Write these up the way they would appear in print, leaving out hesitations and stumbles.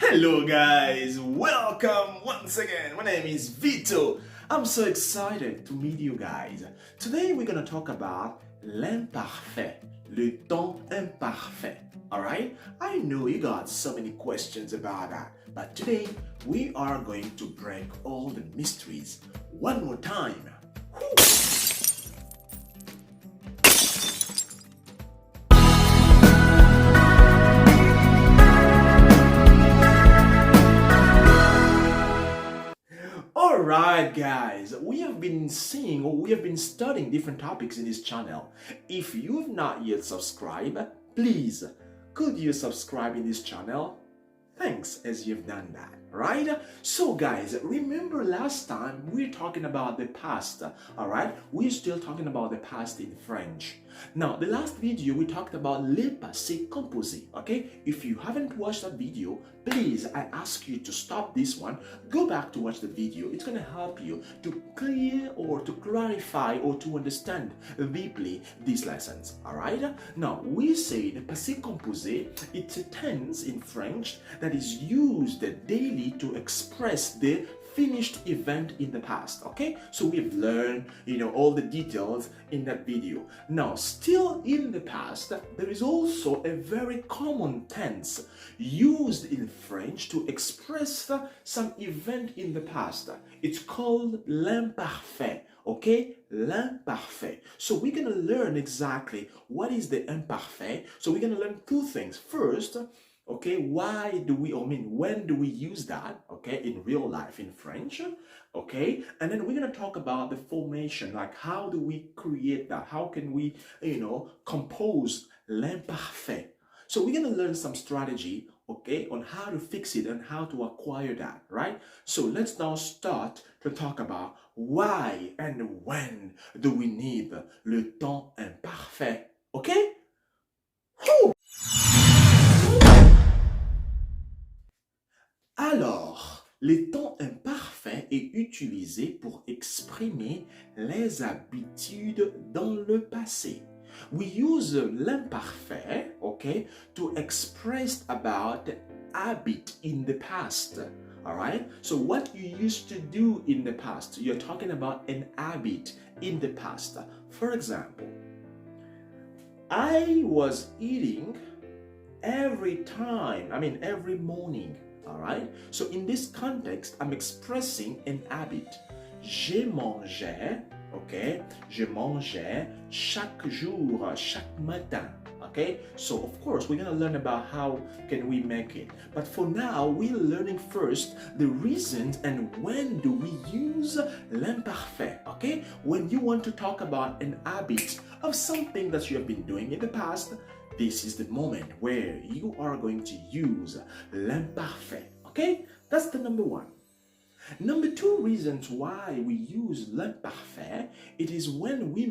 Hello guys, welcome once again. My name is Vito. I'm so excited to meet you guys. Today we're gonna talk about l'imparfait, le temps imparfait. Alright? I know you got so many questions about that, but today we are going to break all the mysteries one more time. Whew. Alright guys, we have been studying different topics in this channel. If you've not yet subscribed, please, could you subscribe in this channel? Thanks as you've done that, right? So guys, remember last time we were talking about the past, alright? We're still talking about the past in French. Now, the last video we talked about le passé composé, okay? If you haven't watched that video, please, I ask you to stop this one, go back to watch the video. It's gonna help you to clear or to clarify or to understand deeply these lessons, alright? Now, we say the passé composé, it's a tense in French that is used daily to express the finished event in the past, okay? So we've learned, all the details in that video. Now, still in the past, there is also a very common tense used in French to express some event in the past. It's called l'imparfait, okay? L'imparfait. So we're gonna learn exactly what is the imparfait. So we're gonna learn two things. First, okay, when do we use that, okay, in real life in French, okay? And then we're going to talk about the formation, like how do we create that? How can we, compose l'imparfait? So we're going to learn some strategy, okay, on how to fix it and how to acquire that, right? So let's now start to talk about why and when do we need le temps imparfait, okay? Whew. Alors, le temps imparfait est utilisé pour exprimer les habitudes dans le passé. We use l'imparfait, okay, to express about habit in the past. All right? So what you used to do in the past, you're talking about an habit in the past. For example, I was eating every morning. All right? So in this context, I'm expressing an habit. Je mangeais chaque jour, chaque matin. Okay? So of course, we're going to learn about how can we make it. But for now, we're learning first the reasons and when do we use l'imparfait. Okay? When you want to talk about an habit of something that you have been doing in the past, this is the moment where you are going to use l'imparfait, okay? That's the number one. Number two reasons why we use l'imparfait, it is when we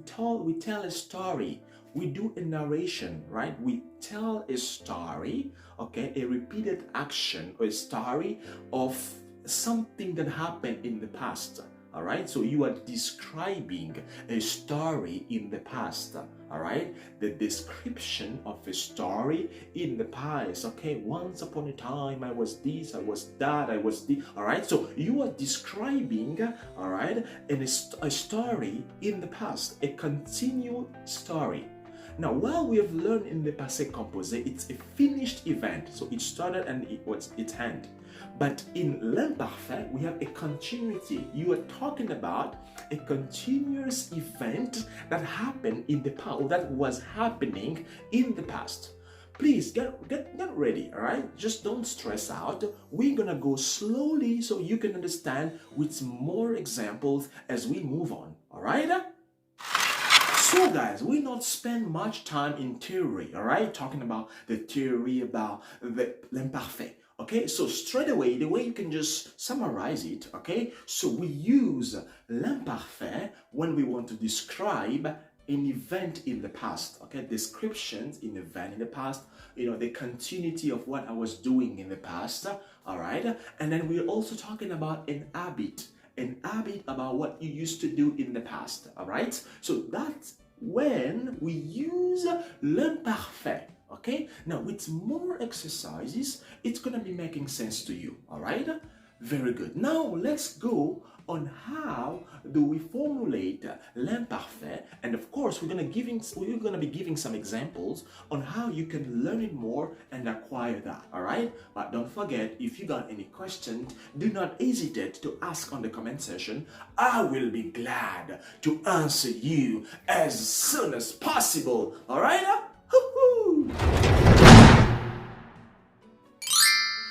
tell a story. We do a narration, right? We tell a story, okay? A repeated action or a story of something that happened in the past. All right, so you are describing a story in the past. All right, the description of a story in the past. Okay, once upon a time I was this, I was that, I was this. All right, so you are describing, all right, a story in the past, a continued story. Now, while we have learned in the passé composé, it's a finished event. So it started and its end. But in l'imparfait, we have a continuity. You are talking about a continuous event that happened in the past, or that was happening in the past. Please get ready, all right? Just don't stress out. We're gonna go slowly so you can understand with more examples as we move on, all right? So guys, we not spend much time in theory, all right? Talking about the theory about l'imparfait. Okay, so straight away, the way you can just summarize it, okay? So we use l'imparfait when we want to describe an event in the past, okay? Descriptions in an event in the past, the continuity of what I was doing in the past, all right? And then we're also talking about an habit about what you used to do in the past, all right? So that's when we use l'imparfait, Okay, now with more exercises, it's gonna be making sense to you. All right, very good. Now let's go on how do we formulate l'imparfait, and of course we're gonna be giving some examples on how you can learn it more and acquire that. All right, but don't forget, if you got any questions, do not hesitate to ask on the comment section. I will be glad to answer you as soon as possible. All right.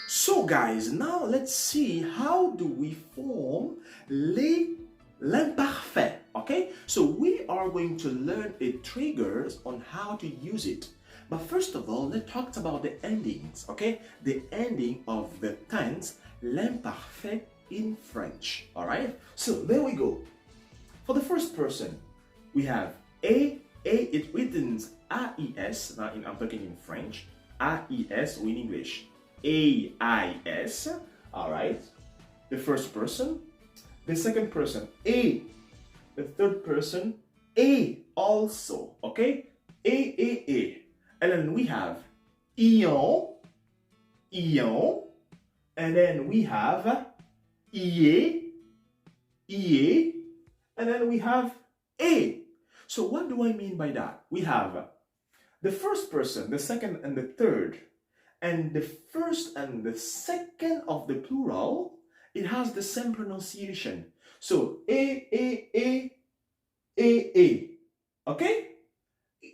So guys, now let's see how do we form l'imparfait, okay? So we are going to learn the triggers on how to use it. But first of all, let's talk about the endings, okay? The ending of the tense, l'imparfait in French, all right? So there we go. For the first person, we have it written AIS, now I'm talking in French, AIS or in English, AIS, all right? The first person. The second person, A. The third person, A also, okay? A. And then we have aient, and then we have ié, and then we have A. So what do I mean by that? We have the first person, the second and the third, and the first and the second of the plural, it has the same pronunciation. So A. Okay?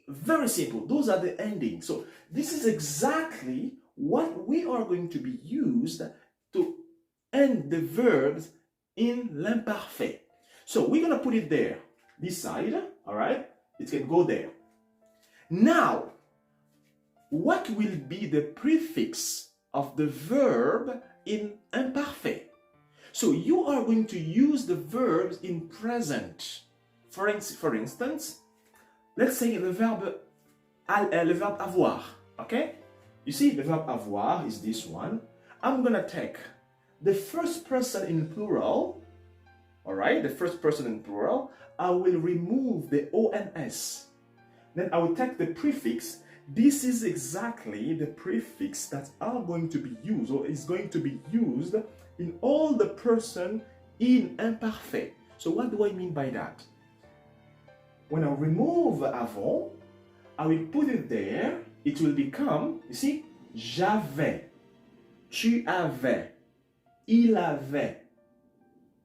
Very simple. Those are the endings. So this is exactly what we are going to be used to end the verbs in l'imparfait. So we're going to put it there, this side, all right? It can go there. Now, what will be the prefix of the verb in imparfait? So you are going to use the verbs in present. For instance, let's say the verb avoir, okay? You see, the verb avoir is this one. I'm gonna take the first person in plural, all right? The first person in plural. I will remove the ONS. Then I will take the prefix. This is exactly the prefix that are going to be used, or is going to be used in all the person in imparfait. So what do I mean by that? When I remove avant, I will put it there. It will become, you see, j'avais, tu avais, il avait,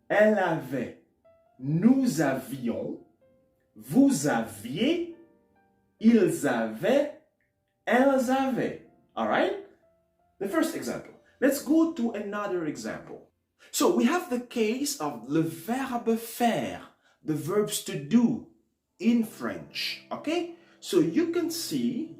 elle avait, nous avions, vous aviez, ils avaient, elles avaient. All right? The first example. Let's go to another example. So we have the case of le verbe faire, the verbs to do in French. Okay? So you can see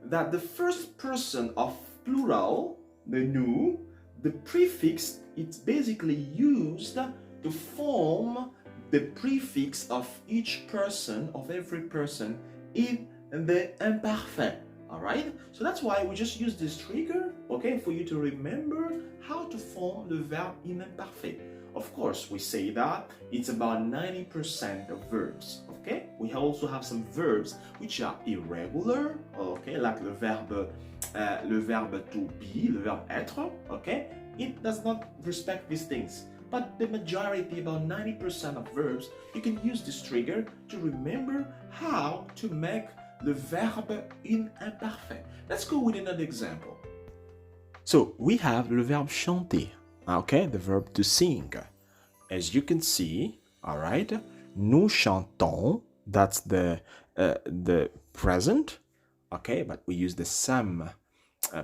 that the first person of plural, the nous, the prefix, it's basically used to form the prefix of each person, of every person in the imparfait. All right, so that's why we just use this trigger, okay, for you to remember how to form the verb in imparfait. Of course, we say that it's about 90% of verbs, okay? We also have some verbs which are irregular, okay, like le verbe to be, le verbe être, okay? It does not respect these things. But the majority, about 90% of verbs, you can use this trigger to remember how to make le verbe in imparfait. Let's go with another example. So we have le verbe chanter, okay, the verb to sing. As you can see, all right, nous chantons, that's the present, okay, but we use the same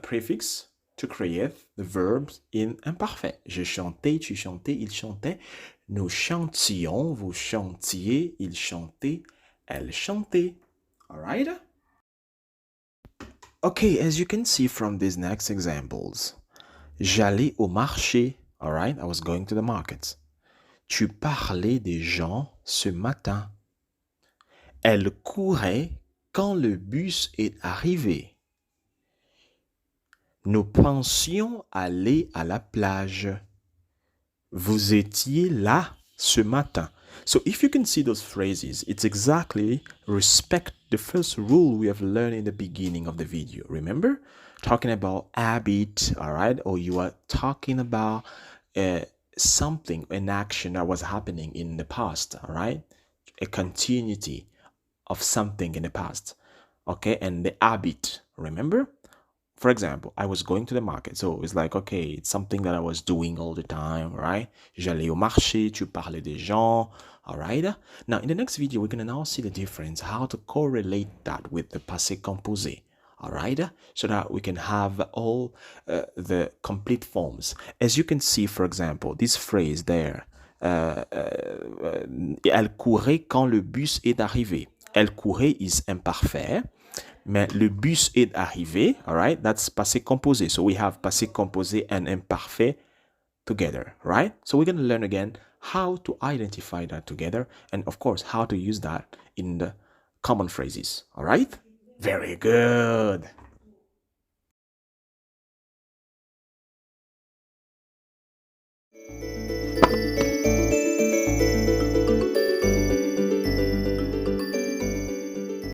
prefix to create the verbs in imparfait. Je chantais, tu chantais, il chantait, nous chantions, vous chantiez, il chantait, elle chantait. All right? Okay, as you can see from these next examples, j'allais au marché. All right, I was going to the market. Tu parlais des gens ce matin. Elle courait quand le bus est arrivé. Nous pensions aller à la plage. Vous étiez là ce matin. So if you can see those phrases, it's exactly respect the first rule we have learned in the beginning of the video. Remember? Talking about habit, all right? Or you are talking about something, an action that was happening in the past, all right? A continuity of something in the past, okay? And the habit, remember? For example, I was going to the market. So it's like, okay, it's something that I was doing all the time, right? J'allais au marché, tu parlais des gens, all right? Now, in the next video, we're going to now see the difference, how to correlate that with the passé composé, all right? So that we can have all the complete forms. As you can see, for example, this phrase there, elle courait quand le bus est arrivé. Elle courait is imparfait. Mais le bus est arrivé, all right? That's passé composé. So we have passé composé and imparfait together, right? So we're going to learn again how to identify that together and, of course, how to use that in the common phrases, all right? Very good.